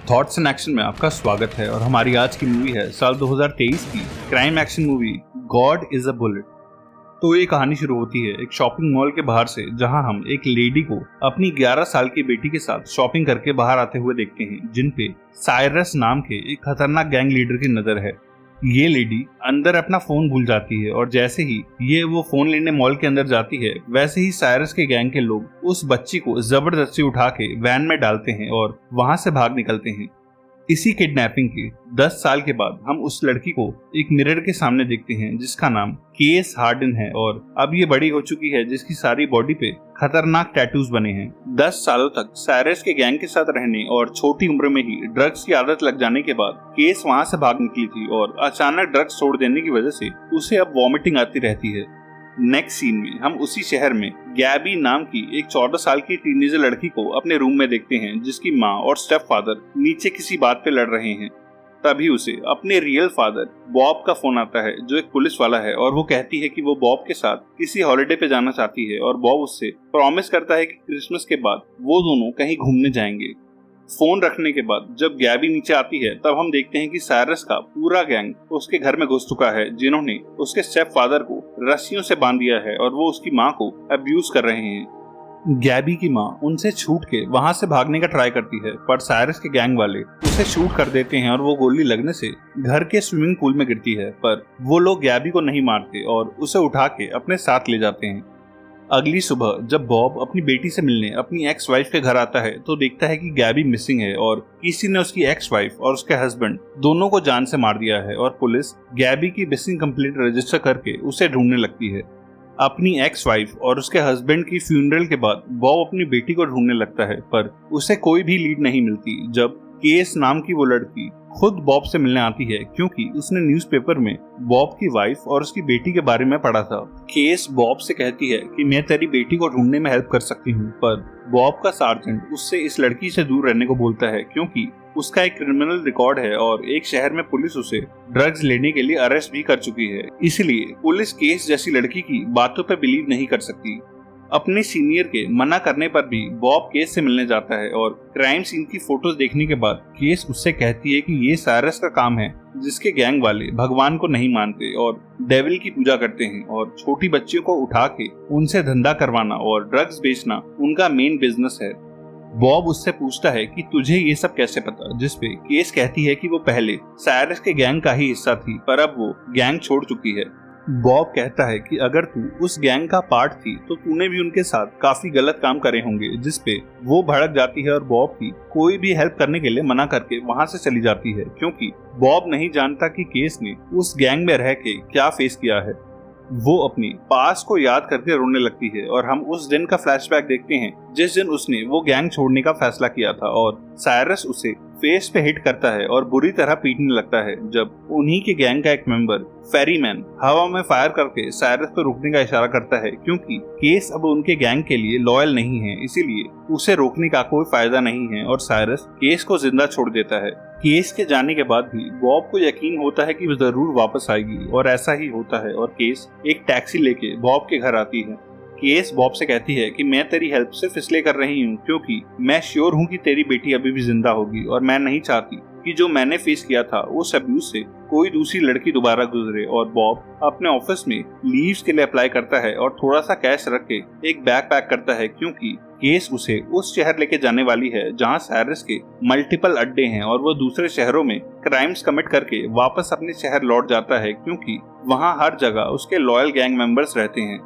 Thoughts and action में आपका स्वागत है और हमारी आज की मूवी है साल 2023 की crime action movie God is a bullet. तो ये कहानी शुरू होती है एक शॉपिंग मॉल के बाहर से, जहां हम एक लेडी को अपनी 11 साल की बेटी के साथ शॉपिंग करके बाहर आते हुए देखते हैं, जिन पे साइरस नाम के एक खतरनाक गैंग लीडर की नजर है। ये लेडी अंदर अपना फोन भूल जाती है और जैसे ही ये वो फोन लेने मॉल के अंदर जाती है, वैसे ही साइरस के गैंग के लोग उस बच्ची को जबरदस्ती उठा के वैन में डालते हैं और वहां से भाग निकलते हैं। इसी किडनैपिंग के 10 साल के बाद हम उस लड़की को एक मिरर के सामने देखते हैं, जिसका नाम केस हार्डन है और अब ये बड़ी हो चुकी है, जिसकी सारी बॉडी पे खतरनाक टैटूज बने हैं। 10 सालों तक साइरस के गैंग के साथ रहने और छोटी उम्र में ही ड्रग्स की आदत लग जाने के बाद केस वहां से भाग निकली थी और अचानक ड्रग्स छोड़ देने की वजह से उसे अब वॉमिटिंग आती रहती है। नेक्स्ट सीन में हम उसी शहर में गैबी नाम की एक 14 साल की टीनेजर लड़की को अपने रूम में देखते हैं, जिसकी माँ और स्टेप फादर नीचे किसी बात पे लड़ रहे हैं। तभी उसे अपने रियल फादर बॉब का फोन आता है, जो एक पुलिस वाला है, और वो कहती है कि वो बॉब के साथ किसी हॉलिडे पे जाना चाहती है और बॉब उससे प्रॉमिस करता है कि क्रिसमस के बाद वो दोनों कहीं घूमने जाएंगे। फोन रखने के बाद जब गैबी नीचे आती है, तब हम देखते हैं कि साइरस का पूरा गैंग उसके घर में घुस चुका है, जिन्होंने उसके स्टेप फादर को रस्सियों से बांध दिया है और वो उसकी माँ को अब्यूज कर रहे हैं। गैबी की माँ उनसे छूट के वहां से भागने का ट्राई करती है, पर साइरस के गैंग वाले उसे शूट कर देते हैं और वो गोली लगने से घर के स्विमिंग पूल में गिरती है। पर वो लोग गैबी को नहीं मारते और उसे उठा के अपने साथ ले जाते हैं। अगली सुबह जब बॉब अपनी बेटी से मिलने अपनी एक्स वाइफ के घर आता है, तो देखता है कि गैबी मिसिंग है और किसी ने उसकी एक्स वाइफ और उसके हस्बैंड दोनों को जान से मार दिया है और पुलिस गैबी की मिसिंग कंप्लेंट रजिस्टर करके उसे ढूंढने लगती है। अपनी एक्स वाइफ और उसके हस्बैंड की फ्यूनरल के बाद बॉब अपनी बेटी को ढूंढने लगता है, पर उसे कोई भी लीड नहीं मिलती। जब केस नाम की वो लड़की खुद बॉब से मिलने आती है, क्योंकि उसने न्यूज़पेपर में बॉब की वाइफ और उसकी बेटी के बारे में पढ़ा था। केस बॉब से कहती है कि मैं तेरी बेटी को ढूंढने में हेल्प कर सकती हूँ, पर बॉब का सार्जेंट उससे इस लड़की से दूर रहने को बोलता है, क्योंकि उसका एक क्रिमिनल रिकॉर्ड है और एक शहर में पुलिस उसे ड्रग्स लेने के लिए अरेस्ट भी कर चुकी है। इसलिए पुलिस केस जैसी लड़की की बातों पर बिलीव नहीं कर सकती। अपने सीनियर के मना करने पर भी बॉब केस से मिलने जाता है और क्राइम सीन की फोटोज देखने के बाद केस उससे कहती है कि ये साइरस का काम है, जिसके गैंग वाले भगवान को नहीं मानते और डेविल की पूजा करते हैं और छोटी बच्चियों को उठा के उनसे धंधा करवाना और ड्रग्स बेचना उनका मेन बिजनेस है। बॉब उससे पूछता है कि तुझे ये सब कैसे पता, जिसपे केस कहती है कि वो पहले साइरस के गैंग का ही हिस्सा थी, पर अब वो गैंग छोड़ चुकी है। बॉब कहता है कि अगर तू उस गैंग का पार्ट थी तो तूने भी उनके साथ काफी गलत काम करे होंगे, जिसपे वो भड़क जाती है और बॉब की कोई भी हेल्प करने के लिए मना करके वहां से चली जाती है, क्योंकि बॉब नहीं जानता कि केस ने उस गैंग में रह के क्या फेस किया है। वो अपनी पास को याद करके रोने लगती है और हम उस दिन का फ्लैशबैक देखते हैं जिस दिन उसने वो गैंग छोड़ने का फैसला किया था और साइरस उसे फेस पे हिट करता है और बुरी तरह पीटने लगता है, जब उन्हीं के गैंग का एक मेंबर फेरीमैन हवा में फायर करके साइरस को रोकने का इशारा करता है, क्योंकि केस अब उनके गैंग के लिए लॉयल नहीं है, इसीलिए उसे रोकने का कोई फायदा नहीं है और साइरस केस को जिंदा छोड़ देता है। केस के जाने के बाद भी बॉब को यकीन होता है कि वो जरूर वापस आएगी और ऐसा ही होता है और केस एक टैक्सी लेके बॉब के घर आती है। केस बॉब से कहती है कि मैं तेरी हेल्प सिर्फ इसलिए कर रही हूँ क्योंकि मैं श्योर हूँ कि तेरी बेटी अभी भी जिंदा होगी और मैं नहीं चाहती कि जो मैंने फेस किया था उस अब्यूज से कोई दूसरी लड़की दोबारा गुजरे। और बॉब अपने ऑफिस में लीव्स के लिए अप्लाई करता है और थोड़ा सा कैश रख के एक बैग पैक करता है, क्योंकि केस उसे उस शहर लेके जाने वाली है जहां साइरस के मल्टीपल अड्डे हैं और वो दूसरे शहरों में क्राइम्स कमिट करके वापस अपने शहर लौट जाता है, क्योंकि वहां हर जगह उसके लॉयल गैंग मेंबर्स रहते हैं।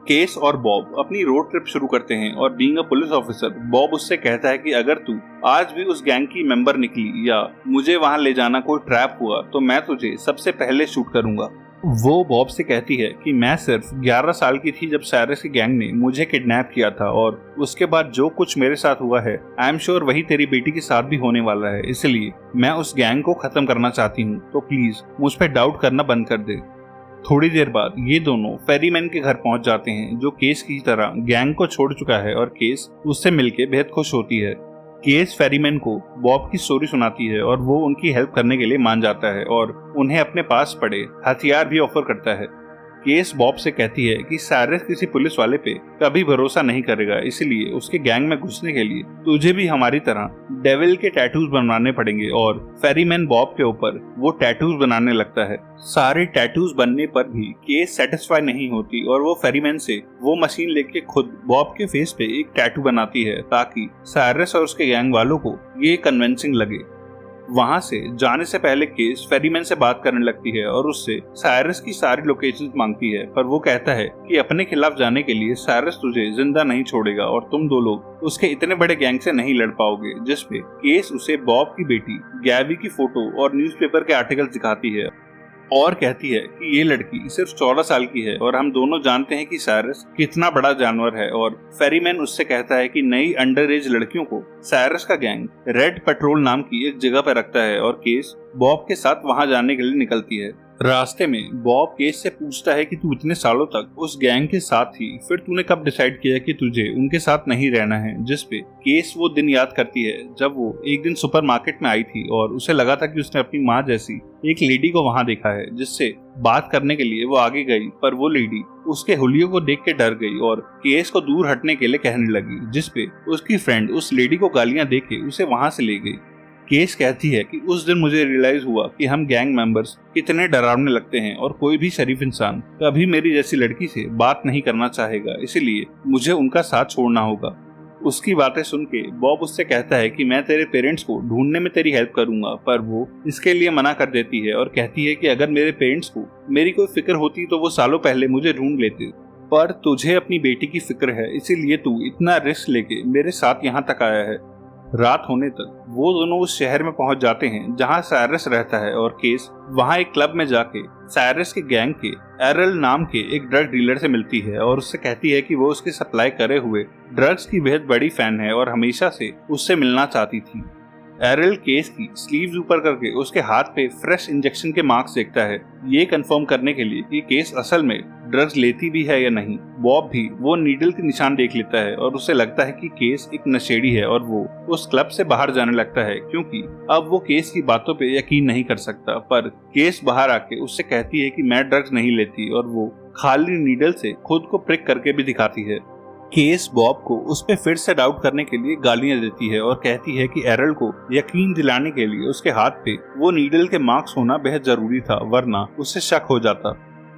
केस और बॉब अपनी रोड ट्रिप शुरू करते हैं और being a police officer Bob उससे कहता है कि अगर तू आज भी उस गैंग की मेंबर निकली या मुझे वहां ले जाना कोई ट्रैप हुआ तो मैं तुझे सबसे पहले शूट करूंगा। वो बॉब से कहती है कि मैं सिर्फ 11 साल की थी जब साइरस की गैंग ने मुझे किडनैप किया था और उसके बाद जो कुछ मेरे साथ हुआ है आई एम श्योर वही तेरी बेटी के साथ भी होने वाला है, इसलिए मैं उस गैंग को खत्म करना चाहती हूँ, तो प्लीज मुझ पर डाउट करना बंद कर दे। थोड़ी देर बाद ये दोनों फेरीमैन के घर पहुंच जाते हैं, जो केस की तरह गैंग को छोड़ चुका है और केस उससे मिलके बेहद खुश होती है। केस फेरीमैन को बॉब की स्टोरी सुनाती है और वो उनकी हेल्प करने के लिए मान जाता है और उन्हें अपने पास पड़े हथियार भी ऑफर करता है। केस बॉब से कहती है कि साइरस किसी पुलिस वाले पे कभी भरोसा नहीं करेगा, इसलिए उसके गैंग में घुसने के लिए तुझे भी हमारी तरह डेविल के टैटूज बनवाने पड़ेंगे। और फेरीमैन बॉब के ऊपर वो टैटूज बनाने लगता है। सारे टैटूज बनने पर भी केस सेटिस्फाई नहीं होती और वो फेरीमैन से वो मशीन लेके खुद बॉब के फेस पे एक टैटू बनाती है ताकि साइरस और उसके गैंग वालों को ये कन्विंसिंग लगे। वहां से जाने से पहले केस फेरीमैन से बात करने लगती है और उससे साइरस की सारी लोकेशंस मांगती है, पर वो कहता है कि अपने खिलाफ जाने के लिए साइरस तुझे जिंदा नहीं छोड़ेगा और तुम दो लोग उसके इतने बड़े गैंग से नहीं लड़ पाओगे। जिसपे केस उसे बॉब की बेटी गैवी की फोटो और न्यूज़पेपर के आर्टिकल्स दिखाती है और कहती है कि ये लड़की सिर्फ 14 साल की है और हम दोनों जानते हैं कि साइरस कितना बड़ा जानवर है। और फेरीमैन उससे कहता है कि नई अंडर एज लड़कियों को साइरस का गैंग रेड पेट्रोल नाम की एक जगह पर रखता है और केस बॉब के साथ वहां जाने के लिए निकलती है। रास्ते में बॉब केस से पूछता है कि तू इतने सालों तक उस गैंग के साथ थी, फिर तूने कब डिसाइड किया कि तुझे उनके साथ नहीं रहना है। जिसपे केस वो दिन याद करती है जब वो एक दिन सुपरमार्केट में आई थी और उसे लगा था कि उसने अपनी माँ जैसी एक लेडी को वहां देखा है, जिससे बात करने के लिए वो आगे गई, पर वो लेडी उसके हुलियों को देख के डर गई और केस को दूर हटने के लिए कहने लगी। जिसपे उसकी फ्रेंड उस लेडी को गालियां देके उसे वहां से ले गई। केस कहती है कि उस दिन मुझे रियलाइज हुआ कि हम गैंग मेंबर्स कितने डरावने लगते हैं और कोई भी शरीफ इंसान कभी मेरी जैसी लड़की से बात नहीं करना चाहेगा, इसीलिए मुझे उनका साथ छोड़ना होगा। उसकी बातें सुन के बॉब उससे कहता है कि मैं तेरे पेरेंट्स को ढूंढने में तेरी हेल्प करूंगा, पर वो इसके लिए मना कर देती है और कहती है कि अगर मेरे पेरेंट्स को मेरी कोई फिक्र होती तो वो सालों पहले मुझे ढूंढ लेते, पर तुझे अपनी बेटी की फिक्र है, इसीलिए तू इतना रिस्क लेके मेरे साथ यहाँ तक आया है। रात होने तक वो दोनों उस शहर में पहुंच जाते हैं जहां साइरस रहता है और केस वहां एक क्लब में जाके साइरस के गैंग के एरल नाम के एक ड्रग डीलर से मिलती है और उससे कहती है कि वो उसके सप्लाई करे हुए ड्रग्स की बेहद बड़ी फैन है और हमेशा से उससे मिलना चाहती थी। एरल केस की स्लीव्स ऊपर करके उसके हाथ पे फ्रेश इंजेक्शन के मार्क्स देखता है, ये कंफर्म करने के लिए कि केस असल में ड्रग्स लेती भी है या नहीं। बॉब भी वो नीडल के निशान देख लेता है और उसे लगता है कि केस एक नशेड़ी है और वो उस क्लब से बाहर जाने लगता है क्योंकि अब वो केस की बातों पे यकीन नहीं कर सकता। पर केस बाहर आके उससे कहती है कि मैं ड्रग्स नहीं लेती और वो खाली नीडल से खुद को प्रिक करके भी दिखाती है। केस बॉब को उस पे फिर से डाउट करने के लिए गालियां देती है और कहती है कि एरल को यकीन दिलाने के लिए उसके हाथ पे वो नीडल के मार्क्स होना बेहद जरूरी था, वरना उससे शक हो जाता।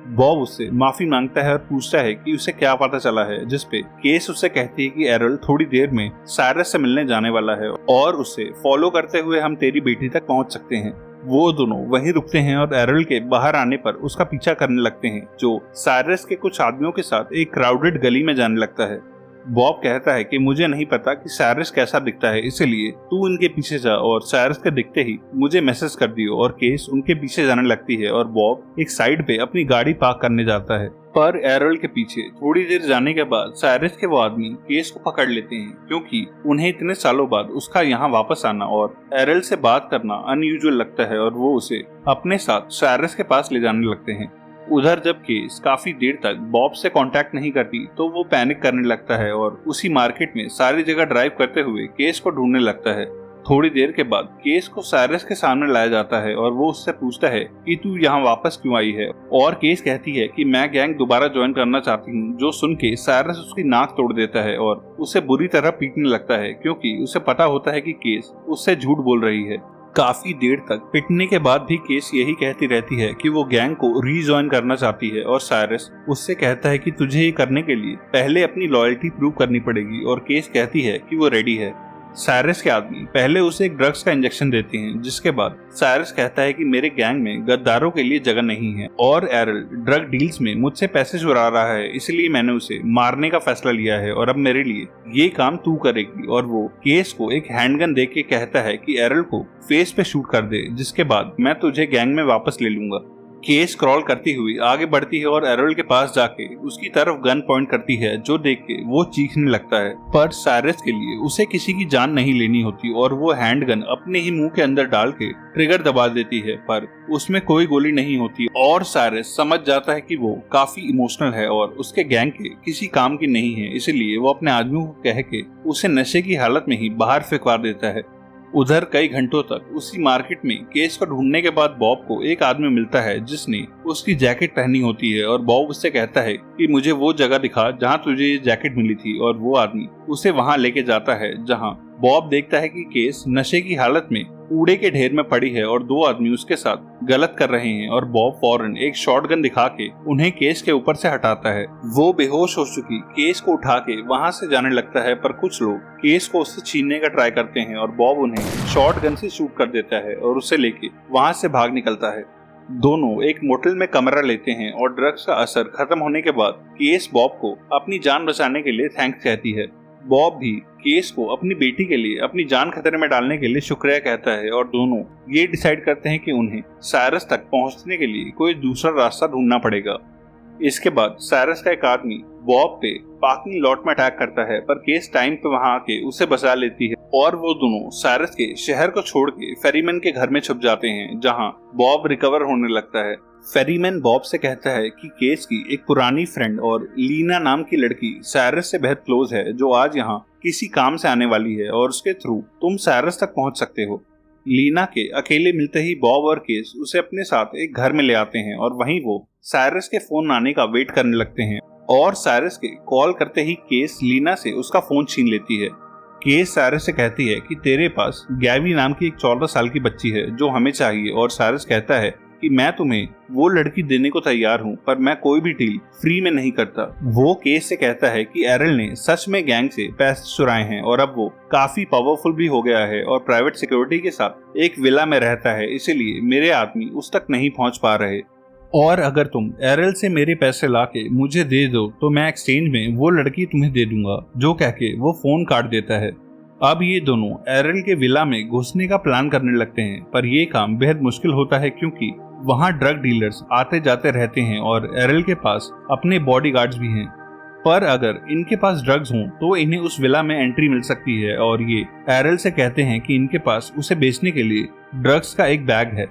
बॉब उससे माफी मांगता है और पूछता है कि उसे क्या पता चला है, जिसपे केस उससे कहती है कि एरल थोड़ी देर में साइरस से मिलने जाने वाला है और उसे फॉलो करते हुए हम तेरी बेटी तक पहुंच सकते हैं। वो दोनों वहीं रुकते हैं और एरल के बाहर आने पर उसका पीछा करने लगते हैं, जो साइरस के कुछ आदमियों के साथ एक क्राउडेड गली में जाने लगता है। बॉब कहता है कि मुझे नहीं पता कि साइरस कैसा दिखता है, इसलिए तू इनके पीछे जा और साइरस के दिखते ही मुझे मैसेज कर दियो। और केस उनके पीछे जाने लगती है और बॉब एक साइड पे अपनी गाड़ी पार्क करने जाता है। पर एरल के पीछे थोड़ी देर जाने के बाद साइरस के वो आदमी केस को पकड़ लेते हैं क्योंकि उन्हें इतने सालों बाद उसका यहाँ वापस आना और एरल से बात करना अनयूजुअल लगता है और वो उसे अपने साथ साइरस के पास ले जाने लगते हैं। उधर जब केस काफी देर तक बॉब से कांटेक्ट नहीं करती तो वो पैनिक करने लगता है और उसी मार्केट में सारी जगह ड्राइव करते हुए केस को ढूंढने लगता है। थोड़ी देर के बाद केस को साइरस के सामने लाया जाता है और वो उससे पूछता है कि तू यहाँ वापस क्यों आई है, और केस कहती है कि मैं गैंग दोबारा ज्वाइन करना चाहती हूँ। जो सुन के साइरस उसकी नाक तोड़ देता है और उसे बुरी तरह पीटने लगता है क्योंकि उसे पता होता है कि केस उससे झूठ बोल रही है। काफी देर तक पिटने के बाद भी केस यही कहती रहती है कि वो गैंग को रीजॉइन करना चाहती है और साइरस उससे कहता है कि तुझे ये करने के लिए पहले अपनी लॉयल्टी प्रूव करनी पड़ेगी और केस कहती है कि वो रेडी है। साइरस के आदमी पहले उसे एक ड्रग्स का इंजेक्शन देते हैं, जिसके बाद साइरस कहता है कि मेरे गैंग में गद्दारों के लिए जगह नहीं है और एरल ड्रग डील्स में मुझसे पैसे चुरा रहा है, इसलिए मैंने उसे मारने का फैसला लिया है और अब मेरे लिए ये काम तू करेगी। और वो केस को एक हैंडगन दे के कहता है कि एरल को फेस पे शूट कर दे, जिसके बाद मैं तुझे गैंग में वापस ले लूंगा। केस क्रॉल करती हुई आगे बढ़ती है और एरल के पास जाके उसकी तरफ गन पॉइंट करती है, जो देख के वो चीखने लगता है। पर साइरस के लिए उसे किसी की जान नहीं लेनी होती और वो हैंडगन अपने ही मुंह के अंदर डाल के ट्रिगर दबा देती है, पर उसमें कोई गोली नहीं होती और साइरस समझ जाता है कि वो काफी इमोशनल है और उसके गैंग के किसी काम की नहीं है, इसलिए वो अपने आदमियों को कह के उसे नशे की हालत में ही बाहर फेंकवा देता है। उधर कई घंटों तक उसी मार्केट में केस को ढूंढने के बाद बॉब को एक आदमी मिलता है जिसने उसकी जैकेट पहनी होती है और बॉब उससे कहता है कि मुझे वो जगह दिखा जहां तुझे ये जैकेट मिली थी, और वो आदमी उसे वहां लेके जाता है जहां बॉब देखता है कि केस नशे की हालत में कूड़े के ढेर में पड़ी है और दो आदमी उसके साथ गलत कर रहे हैं, और बॉब फौरन एक शॉटगन दिखा के उन्हें केस के ऊपर से हटाता है। वो बेहोश हो चुकी केस को उठा के वहां से जाने लगता है, पर कुछ लोग केस को उससे छीनने का ट्राई करते हैं और बॉब उन्हें शॉटगन से शूट कर देता है और उसे लेके वहां से भाग निकलता है। दोनों एक मोटेल में कमरा लेते हैं और ड्रग्स का असर खत्म होने के बाद केस बॉब को अपनी जान बचाने के लिए थैंक्स कहती है। बॉब भी केस को अपनी बेटी के लिए अपनी जान खतरे में डालने के लिए शुक्रिया कहता है और दोनों ये डिसाइड करते हैं कि उन्हें साइरस तक पहुंचने के लिए कोई दूसरा रास्ता ढूंढना पड़ेगा। इसके बाद साइरस का एक आदमी बॉब पे पार्किंग लॉट में अटैक करता है, पर केस टाइम पे वहां आके उसे बचा लेती है और वो दोनों साइरस के शहर को छोड़ के फेरीमैन के घर में छुप जाते हैं जहां बॉब रिकवर होने लगता है। फेरीमैन बॉब से कहता है कि केस की एक पुरानी फ्रेंड और लीना नाम की लड़की साइरस से बेहद क्लोज है जो आज यहाँ किसी काम से आने वाली है और उसके थ्रू तुम साइरस तक पहुंच सकते हो। लीना के अकेले मिलते ही बॉब और केस उसे अपने साथ एक घर में ले आते हैं और वहीं वो साइरस के फोन आने का वेट करने लगते हैं, और साइरस के कॉल करते ही केस लीना से उसका फोन छीन लेती है। केस साइरस से कहती है कि तेरे पास गैबी नाम की एक 14 साल की बच्ची है जो हमें चाहिए, और साइरस कहता है कि मैं तुम्हें वो लड़की देने को तैयार हूँ, पर मैं कोई भी डील फ्री में नहीं करता। वो केस से कहता है कि एरल ने सच में गैंग से पैसे चुराए हैं और अब वो काफी पावरफुल भी हो गया है और प्राइवेट सिक्योरिटी के साथ एक विला में रहता है, इसीलिए मेरे आदमी उस तक नहीं पहुंच पा रहे, और अगर तुम एरल से मेरे पैसे लाके मुझे दे दो तो मैं एक्सचेंज में वो लड़की तुम्हें दे दूंगा। जो कह के वो फोन काट देता है। अब ये दोनों एरल के विला में घुसने का प्लान करने लगते हैं, पर ये काम बेहद मुश्किल होता है क्योंकि वहाँ ड्रग डीलर्स आते जाते रहते हैं और एरल के पास अपने बॉडीगार्ड्स भी हैं। पर अगर इनके पास ड्रग्स हों तो इन्हें उस विला में एंट्री मिल सकती है, और ये एरल से कहते हैं कि इनके पास उसे बेचने के लिए ड्रग्स का एक बैग है।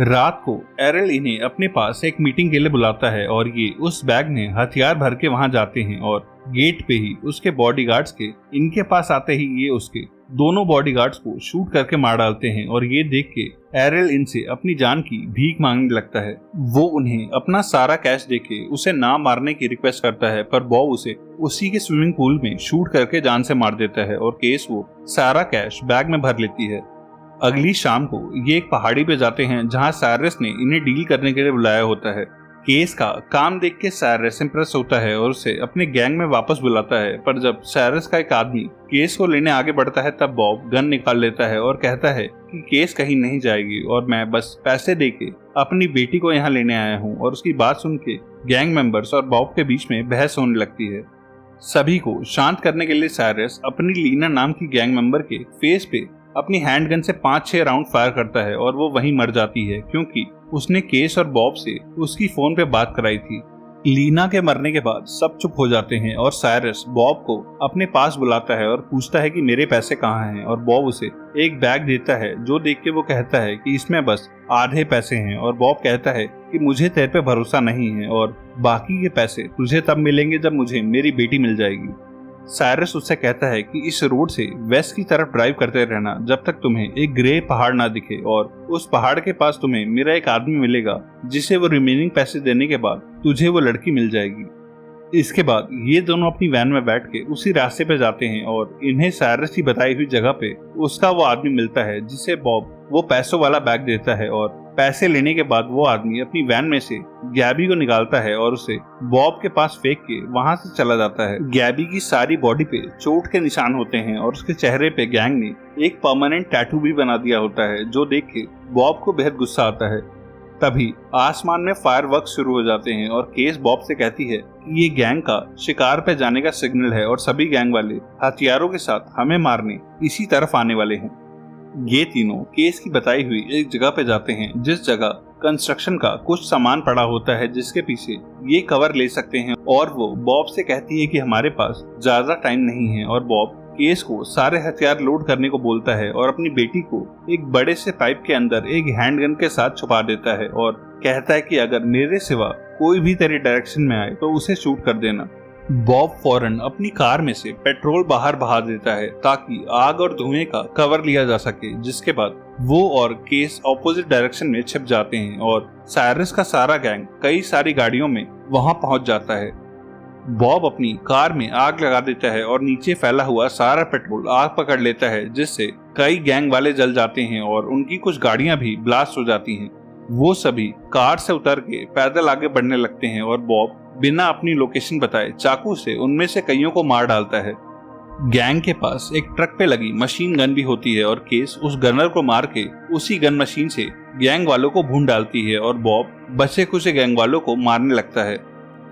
रात को एरल इन्हें अपने पास एक मीटिंग के लिए बुलाता है और ये उस बैग में हथियार भर के वहां जाते हैं, और गेट पे ही उसके बॉडीगार्ड्स के इनके पास आते ही ये उसके दोनों बॉडीगार्ड्स को शूट करके मार डालते हैं, और ये देख के एरल इनसे अपनी जान की भीख मांगने लगता है। वो उन्हें अपना सारा कैश देके उसे ना मारने की रिक्वेस्ट करता है, पर बॉब उसे उसी के स्विमिंग पूल में शूट करके जान से मार देता है और केस वो सारा कैश बैग में भर लेती है। अगली शाम को ये एक पहाड़ी पे जाते हैं जहां साइरस ने इन्हें डील करने के लिए बुलाया होता है। केस का काम देख के साइरस इंप्रेस होता है और उसे अपने गैंग में वापस बुलाता है, पर जब साइरस का एक आदमी केस को लेने आगे बढ़ता है तब बॉब गन निकाल लेता है और कहता है कि केस कहीं नहीं जाएगी और मैं बस पैसे देके अपनी बेटी को यहाँ लेने आया हूँ। और उसकी बात सुन के गैंग मेंबर्स और बॉब के बीच में बहस होने लगती है। सभी को शांत करने के लिए साइरस अपनी लीना नाम की गैंग मेंबर के फेस पे अपनी हैंडगन से 5-6 राउंड फायर करता है और वो वहीं मर जाती है क्योंकि उसने केस और बॉब से उसकी फोन पे बात कराई थी। लीना के मरने के बाद सब चुप हो जाते हैं और साइरस बॉब को अपने पास बुलाता है और पूछता है कि मेरे पैसे कहाँ हैं, और बॉब उसे एक बैग देता है जो देख के वो कहता है कि इसमें बस आधे पैसे हैं, और बॉब कहता है कि मुझे तेरे पे भरोसा नहीं है और बाकी के पैसे तुझे तब मिलेंगे जब मुझे मेरी बेटी मिल जाएगी। साइरस उससे कहता है कि इस रोड से वेस्ट की तरफ ड्राइव करते रहना जब तक तुम्हें एक ग्रे पहाड़ ना दिखे, और उस पहाड़ के पास तुम्हें मेरा एक आदमी मिलेगा जिसे वो रिमेनिंग पैसे देने के बाद तुझे वो लड़की मिल जाएगी। इसके बाद ये दोनों अपनी वैन में बैठ के उसी रास्ते पे जाते हैं और इन्हें साइरस की बताई हुई जगह पे उसका वो आदमी मिलता है जिसे बॉब वो पैसों वाला बैग देता है, और पैसे लेने के बाद वो आदमी अपनी वैन में से गैबी को निकालता है और उसे बॉब के पास फेंक के वहां से चला जाता है। गैबी की सारी बॉडी पे चोट के निशान होते हैं और उसके चेहरे पे गैंग ने एक परमानेंट टैटू भी बना दिया होता है, जो देख के बॉब को बेहद गुस्सा आता है। तभी आसमान में फायरवर्क्स शुरू हो जाते हैं और केस बॉब से कहती है कि ये गैंग का शिकार पे जाने का सिग्नल है और सभी गैंग वाले हथियारों के साथ हमें मारने इसी तरफ आने वाले हैं। ये तीनों केस की बताई हुई एक जगह पे जाते हैं जिस जगह कंस्ट्रक्शन का कुछ सामान पड़ा होता है जिसके पीछे ये कवर ले सकते हैं, और वो बॉब से कहती है कि हमारे पास ज्यादा टाइम नहीं है, और बॉब केस को सारे हथियार लोड करने को बोलता है और अपनी बेटी को एक बड़े से पाइप के अंदर एक हैंडगन के साथ छुपा देता है और कहता है कि अगर मेरे सिवा कोई भी तेरे डायरेक्शन में आए तो उसे शूट कर देना। बॉब फौरन अपनी कार में से पेट्रोल बाहर बहा देता है ताकि आग और धुएं का कवर लिया जा सके, जिसके बाद वो और केस ऑपोजिट डायरेक्शन में छिप जाते हैं और साइरस का सारा गैंग कई सारी गाड़ियों में वहां पहुंच जाता है। बॉब अपनी कार में आग लगा देता है और नीचे फैला हुआ सारा पेट्रोल आग पकड़ लेता है, जिससे कई गैंग वाले जल जाते हैं और उनकी कुछ गाड़ियां भी ब्लास्ट हो जाती हैं। वो सभी कार से उतर के पैदल आगे बढ़ने लगते हैं और बॉब बिना अपनी लोकेशन बताए चाकू से उनमें से कईयों को मार डालता है। गैंग के पास एक ट्रक पे लगी मशीन गन भी होती है और केस उस गनर को मार के उसी गन मशीन से गैंग वालों को भून डालती है और बॉब बचे कुछ गैंग वालों को मारने लगता है।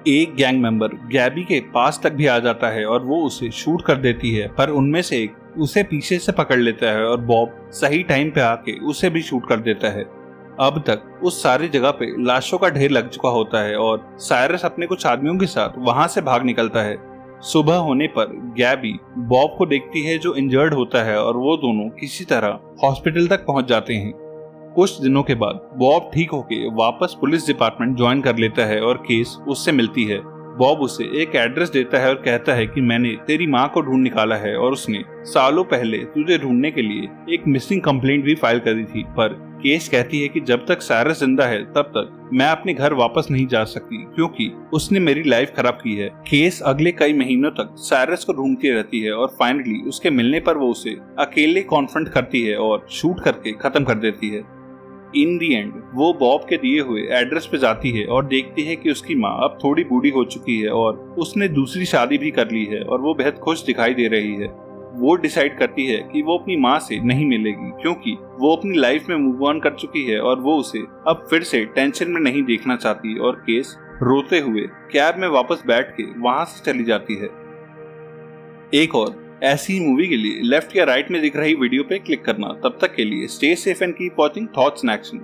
एक गैंग मेंबर गैबी के पास तक भी आ जाता है और वो उसे शूट कर देती है, पर उनमें से एक उसे पीछे से पकड़ लेता है और बॉब सही टाइम पे आके उसे भी शूट कर देता है। अब तक उस सारी जगह पे लाशों का ढेर लग चुका होता है और साइरस अपने कुछ आदमियों के साथ वहां से भाग निकलता है। सुबह होने पर गैबी बॉब को देखती है जो इंजर्ड होता है और वो दोनों किसी तरह हॉस्पिटल तक पहुंच जाते हैं। कुछ दिनों के बाद बॉब ठीक होके वापस पुलिस डिपार्टमेंट ज्वाइन कर लेता है और केस उससे मिलती है। बॉब उसे एक एड्रेस देता है और कहता है कि मैंने तेरी माँ को ढूंढ निकाला है और उसने सालों पहले तुझे ढूंढने के लिए एक मिसिंग कंप्लेंट भी फाइल करी थी, पर केस कहती है कि जब तक साइरस जिंदा है तब तक मैं अपने घर वापस नहीं जा सकती क्योंकि उसने मेरी लाइफ खराब की है। केस अगले कई महीनों तक साइरस को ढूंढती रहती है और फाइनली उसके मिलने पर वो उसे अकेले कॉन्फ्रंट करती है और शूट करके खत्म कर देती है। इन दी एंड वो बॉब के दिए हुए एड्रेस पे जाती है और देखती है कि उसकी माँ अब थोड़ी बूढ़ी हो चुकी है और उसने दूसरी शादी भी कर ली है और वो बेहद खुश दिखाई दे रही है। वो डिसाइड करती है कि वो अपनी माँ से नहीं मिलेगी क्योंकि वो अपनी लाइफ में मूव ऑन कर चुकी है और वो उसे अब फिर से टेंशन में नहीं देखना चाहती और केस रोते हुए कैब में वापस बैठ के वहां से चली जाती है। एक और ऐसी ही मूवी के लिए लेफ्ट या राइट में दिख रही वीडियो पे क्लिक करना। तब तक के लिए stay safe and keep watching thoughts in action.